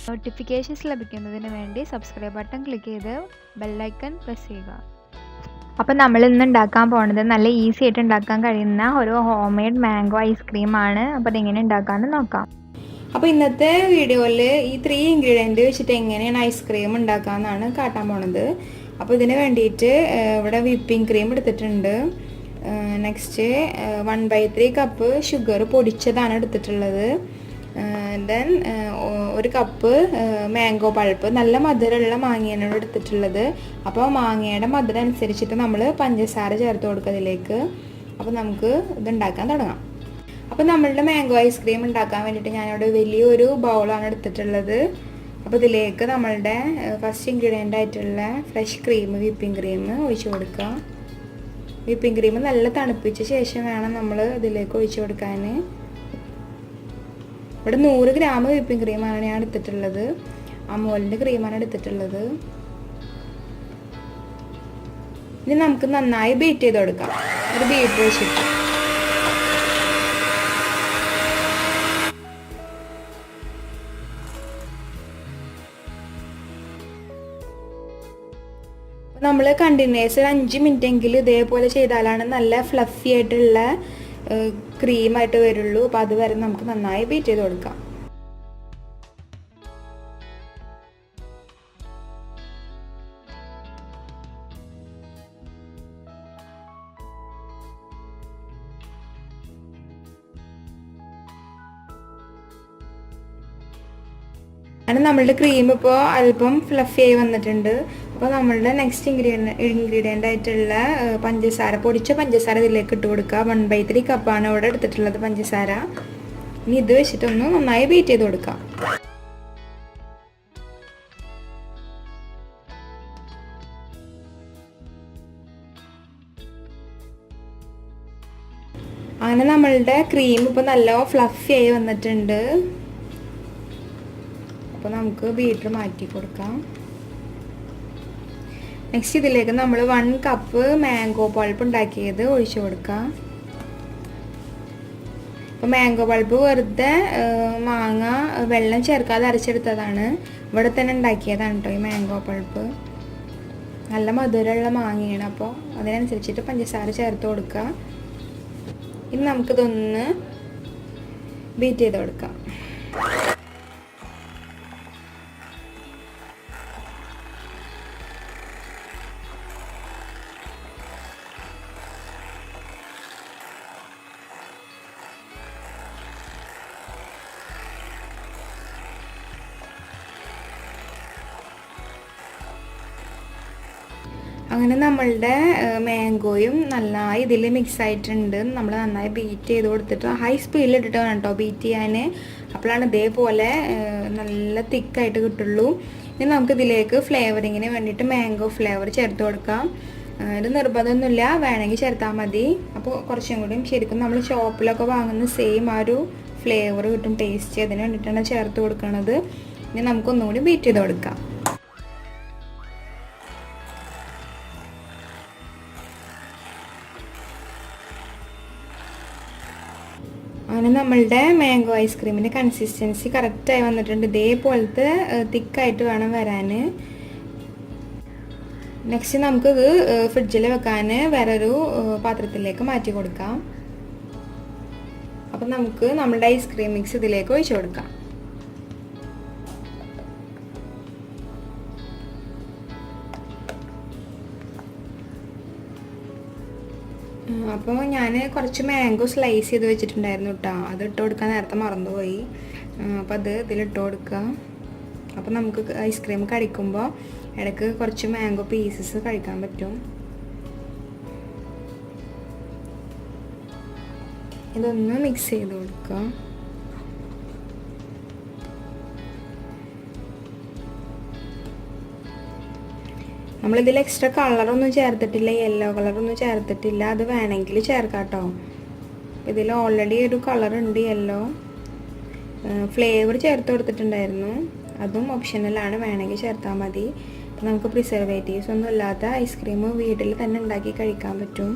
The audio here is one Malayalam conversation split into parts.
നോട്ടിഫിക്കേഷൻസ് ലഭിക്കുന്നതിന് വേണ്ടി സബ്സ്ക്രൈബ് ബട്ടൺ ക്ലിക്ക് ചെയ്ത് ബെല്ലൈക്കൺ പ്രസ് ചെയ്യുക. അപ്പോൾ നമ്മൾ ഇന്ന് ഉണ്ടാക്കാൻ പോകുന്നത് നല്ല ഈസി ആയിട്ട് ഉണ്ടാക്കാൻ കഴിയുന്ന ഒരു ഹോം മെയ്ഡ് മാംഗോ ഐസ്ക്രീമാണ്. അപ്പോൾ അതെങ്ങനെ ഉണ്ടാക്കാമെന്ന് നോക്കാം. അപ്പോൾ ഇന്നത്തെ വീഡിയോയിൽ ഈ 3 ഇൻഗ്രീഡിയൻറ്റ് വെച്ചിട്ട് എങ്ങനെയാണ് ഐസ്ക്രീം ഉണ്ടാക്കാമെന്നാണ് കാട്ടാൻ പോണത്. അപ്പോൾ ഇതിന് വേണ്ടിയിട്ട് ഇവിടെ വിപ്പിംഗ് ക്രീം എടുത്തിട്ടുണ്ട്. നെക്സ്റ്റ് 1/3 കപ്പ് ഷുഗർ പൊടിച്ചതാണ് എടുത്തിട്ടുള്ളത്. ദെൻ 1 കപ്പ് മാംഗോ പൾപ്പ്, നല്ല മധുരമുള്ള മാങ്ങയാണ് എടുത്തിട്ടുള്ളത്. അപ്പോൾ മാങ്ങയുടെ മധുരം അനുസരിച്ചിട്ട് നമ്മൾ പഞ്ചസാര ചേർത്ത് കൊടുക്കുക ഇതിലേക്ക്. അപ്പോൾ നമുക്ക് ഇത് ഉണ്ടാക്കാൻ തുടങ്ങാം. അപ്പോൾ നമ്മളുടെ മാംഗോ ഐസ്ക്രീം ഉണ്ടാക്കാൻ വേണ്ടിയിട്ട് ഞാനിവിടെ വലിയൊരു ബൗളാണ് എടുത്തിട്ടുള്ളത്. അപ്പോൾ ഇതിലേക്ക് നമ്മളുടെ ഫസ്റ്റ് ഇൻഗ്രീഡിയൻ്റ് ആയിട്ടുള്ള ഫ്രഷ് ക്രീം, വിപ്പിംഗ് ക്രീം ഒഴിച്ചു കൊടുക്കുക. വിപ്പിംഗ് ക്രീം നല്ല തണുപ്പിച്ച ശേഷം വേണം നമ്മൾ ഇതിലേക്ക് ഒഴിച്ചു കൊടുക്കാൻ. ഇവിടെ 100 ഗ്രാം വിപ്പിംഗ് ക്രീമാണ് ഞാൻ എടുത്തിട്ടുള്ളത്. അമൂലിൻ്റെ ക്രീമാണ് എടുത്തിട്ടുള്ളത്. ഇനി നമുക്ക് നന്നായി ബീറ്റ് ചെയ്ത് കൊടുക്കാം ഒരു ബീറ്റർ വെച്ചിട്ട്. നമ്മൾ കണ്ടിന്യൂസ് 5 മിനിറ്റ് എങ്കിലും ഇതേപോലെ ചെയ്താലാണ് നല്ല ഫ്ലഫി ആയിട്ടുള്ള ക്രീമായിട്ട് വരുള്ളൂ. അപ്പോൾ അതുവരെ നമുക്ക് നന്നായി ബീറ്റ് ചെയ്ത് കൊടുക്കാം. അങ്ങനെ നമ്മളുടെ ക്രീം ഇപ്പോൾ അല്പം ഫ്ലഫി ആയി വന്നിട്ടുണ്ട്. അപ്പോൾ നമ്മളുടെ നെക്സ്റ്റ് ഇൻഗ്രീഡിയൻ്റ് ആയിട്ടുള്ള പഞ്ചസാര, പൊടിച്ച പഞ്ചസാര ഇതിലേക്ക് ഇട്ട് കൊടുക്കുക. 1/3 കപ്പാണ് ഇവിടെ എടുത്തിട്ടുള്ളത് പഞ്ചസാര. ഇനി ഇത് വെച്ചിട്ടൊന്ന് നന്നായി ബീറ്റ് ചെയ്ത് കൊടുക്കാം. അങ്ങനെ നമ്മളുടെ ക്രീം ഇപ്പോൾ നല്ല ഫ്ലഫി ആയി വന്നിട്ടുണ്ട്. അപ്പോൾ നമുക്ക് ബീറ്റർ മാറ്റി കൊടുക്കാം. നെക്സ്റ്റ് ഇതിലേക്ക് നമ്മൾ 1 കപ്പ് മാംഗോ പൾപ്പ് ഉണ്ടാക്കിയത് ഒഴിച്ചു കൊടുക്കാം. അപ്പോൾ മാംഗോ പൾപ്പ് വെറുതെ മാങ്ങ വെള്ളം ചേർക്കാതെ അരച്ചെടുത്തതാണ്. ഇവിടെ തന്നെ ഉണ്ടാക്കിയതാണ് കേട്ടോ ഈ മാംഗോ പൾപ്പ്. നല്ല മധുരമുള്ള മാങ്ങയാണ്. അപ്പോൾ അതിനനുസരിച്ചിട്ട് പഞ്ചസാര ചേർത്ത് കൊടുക്കുക. ഇനി നമുക്കിതൊന്ന് ബീറ്റ് ചെയ്ത് കൊടുക്കാം. അങ്ങനെ നമ്മളുടെ മാംഗോയും നന്നായി ഇതിൽ മിക്സ് ആയിട്ടുണ്ട്. നമ്മൾ നന്നായി ബീറ്റ് ചെയ്ത് കൊടുത്തിട്ട് ഹൈ സ്പീഡിൽ ഇട്ടിട്ട് വേണം കേട്ടോ ബീറ്റ് ചെയ്യാൻ. അപ്പോഴാണ് ഇതേപോലെ നല്ല തിക്കായിട്ട് കിട്ടുള്ളൂ. ഇനി നമുക്ക് ഇതിലേക്ക് ഫ്ലേവറിങ്ങിന് വേണ്ടിയിട്ട് മാംഗോ ഫ്ലേവർ ചേർത്ത് കൊടുക്കാം. ഇത് നിർബന്ധമൊന്നുമില്ല, വേണമെങ്കിൽ ചേർത്താൽ മതി. അപ്പോൾ കുറച്ചും കൂടി ശരിക്കും നമ്മൾ ഷോപ്പിലൊക്കെ വാങ്ങുന്ന സെയിം ആ ഒരു ഫ്ലേവർ കിട്ടും, ടേസ്റ്റ്. അതിന് വേണ്ടിയിട്ടാണ് ചേർത്ത് കൊടുക്കുന്നത്. ഇനി നമുക്കൊന്നും കൂടി ബീറ്റ് ചെയ്ത് കൊടുക്കാം. അങ്ങനെ നമ്മളുടെ മാംഗോ ഐസ്ക്രീമിൻ്റെ കൺസിസ്റ്റൻസി കറക്റ്റായി വന്നിട്ടുണ്ട്. ഇതേപോലത്തെ തിക്കായിട്ട് വേണം വരാൻ. നെക്സ്റ്റ് നമുക്കിത് ഫ്രിഡ്ജിൽ വെക്കാൻ വേറൊരു പാത്രത്തിലേക്ക് മാറ്റി കൊടുക്കാം. അപ്പം നമുക്ക് നമ്മളുടെ ഐസ്ക്രീം മിക്സ് ഇതിലേക്ക് ഒഴിച്ചു കൊടുക്കാം. അപ്പോൾ ഞാൻ കുറച്ച് മാംഗോ സ്ലൈസ് ചെയ്ത് വെച്ചിട്ടുണ്ടായിരുന്നു കേട്ടോ. അത് ഇട്ട് കൊടുക്കാൻ നേരത്തെ മറന്നുപോയി. അപ്പോൾ അത് ഇതിലിട്ട് കൊടുക്കുക. അപ്പോൾ നമുക്ക് ഐസ്ക്രീം കഴിക്കുമ്പോൾ ഇടയ്ക്ക് കുറച്ച് മാംഗോ പീസസ് കഴിക്കാൻ പറ്റും. ഇതൊന്ന് മിക്സ് ചെയ്ത് കൊടുക്കുക. നമ്മളിതിൽ എക്സ്ട്രാ കളറൊന്നും ചേർത്തിട്ടില്ല, യെല്ലോ കളറൊന്നും ചേർത്തിട്ടില്ല. അത് വേണമെങ്കിൽ ചേർക്കാം കേട്ടോ. ഇതിൽ ഓൾറെഡി ഒരു കളറുണ്ട് യെല്ലോ. ഫ്ലേവർ ചേർത്ത് കൊടുത്തിട്ടുണ്ടായിരുന്നു, അതും ഓപ്ഷണലാണ്, വേണമെങ്കിൽ ചേർത്താൽ മതി. അപ്പോൾ നമുക്ക് പ്രിസർവേറ്റീവ്സ് ഒന്നും ഇല്ലാത്ത ഐസ്ക്രീം വീട്ടിൽ തന്നെ ഉണ്ടാക്കി കഴിക്കാൻ പറ്റും.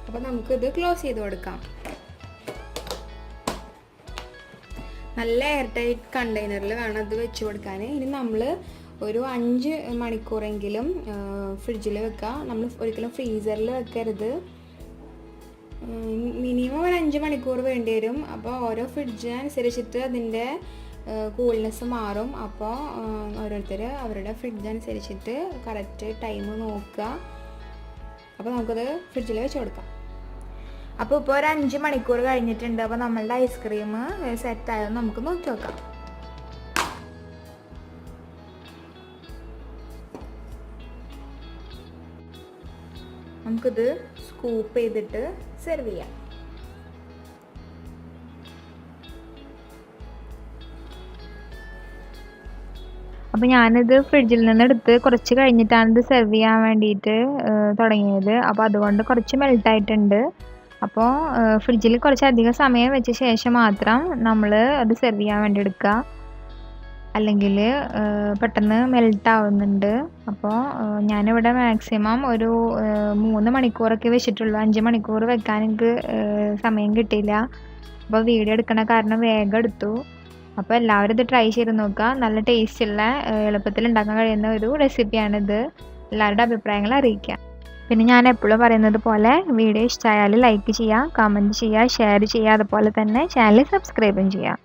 അപ്പോൾ നമുക്കിത് ക്ലോസ് ചെയ്ത് കൊടുക്കാം. നല്ല എയർ ടൈറ്റ് കണ്ടെയ്നറിൽ വേണം അത് വെച്ച് കൊടുക്കാൻ. ഇനി നമ്മൾ ഒരു 5 മണിക്കൂറെങ്കിലും ഫ്രിഡ്ജിൽ വെക്കുക. നമ്മൾ ഒരിക്കലും ഫ്രീസറിൽ വെക്കരുത്. മിനിമം ഒരു 5 മണിക്കൂർ വേണ്ടി വരും. അപ്പോൾ ഓരോ ഫ്രിഡ്ജിനനുസരിച്ചിട്ട് അതിൻ്റെ കൂൾനെസ് മാറും. അപ്പോൾ ഓരോരുത്തർ അവരുടെ ഫ്രിഡ്ജനുസരിച്ചിട്ട് കറക്റ്റ് ടൈം നോക്കുക. അപ്പോൾ നമുക്കത് ഫ്രിഡ്ജിൽ വെച്ച് കൊടുക്കാം. അപ്പോൾ ഇപ്പോൾ ഒരു 5 മണിക്കൂർ കഴിഞ്ഞിട്ടുണ്ട്. അപ്പോൾ നമ്മളുടെ ഐസ്ക്രീം സെറ്റായോ നമുക്ക് നോക്കി നോക്കാം. നമുക്കിത് സ്കൂപ്പ് ചെയ്തിട്ട് സെർവ് ചെയ്യാം. അപ്പോൾ ഞാനിത് ഫ്രിഡ്ജിൽ നിന്ന് എടുത്ത് കുറച്ച് കഴിഞ്ഞിട്ടാണ് ഇത് സെർവ് ചെയ്യാൻ വേണ്ടിയിട്ട് തുടങ്ങിയത്. അപ്പോൾ അതുകൊണ്ട് കുറച്ച് മെൽട്ടായിട്ടുണ്ട്. അപ്പോൾ ഫ്രിഡ്ജിൽ കുറച്ചധികം സമയം വെച്ച ശേഷം മാത്രം നമ്മൾ അത് സെർവ് ചെയ്യാൻ വേണ്ടി എടുക്കുക, അല്ലെങ്കിൽ പെട്ടെന്ന് മെൽട്ടാവുന്നുണ്ട്. അപ്പോൾ ഞാനിവിടെ മാക്സിമം ഒരു 3 മണിക്കൂറൊക്കെ വെച്ചിട്ടുള്ളൂ. 5 മണിക്കൂർ വെക്കാൻ എനിക്ക് സമയം കിട്ടിയില്ല. അപ്പോൾ വീഡിയോ എടുക്കണ കാരണം വേഗം എടുത്തു. അപ്പോൾ എല്ലാവരും ഇത് ട്രൈ ചെയ്ത് നോക്കുക. നല്ല ടേസ്റ്റുള്ള എളുപ്പത്തിൽ ഉണ്ടാക്കാൻ കഴിയുന്ന ഒരു റെസിപ്പിയാണിത്. എല്ലാവരുടെ അഭിപ്രായങ്ങൾ അറിയിക്കുക. പിന്നെ ഞാൻ എപ്പോഴും പറയുന്നത് പോലെ വീഡിയോ ഇഷ്ടമായാൽ ലൈക്ക് ചെയ്യുക, കമൻറ്റ് ചെയ്യുക, ഷെയർ ചെയ്യുക. അതുപോലെ തന്നെ ചാനൽ സബ്സ്ക്രൈബും ചെയ്യുക.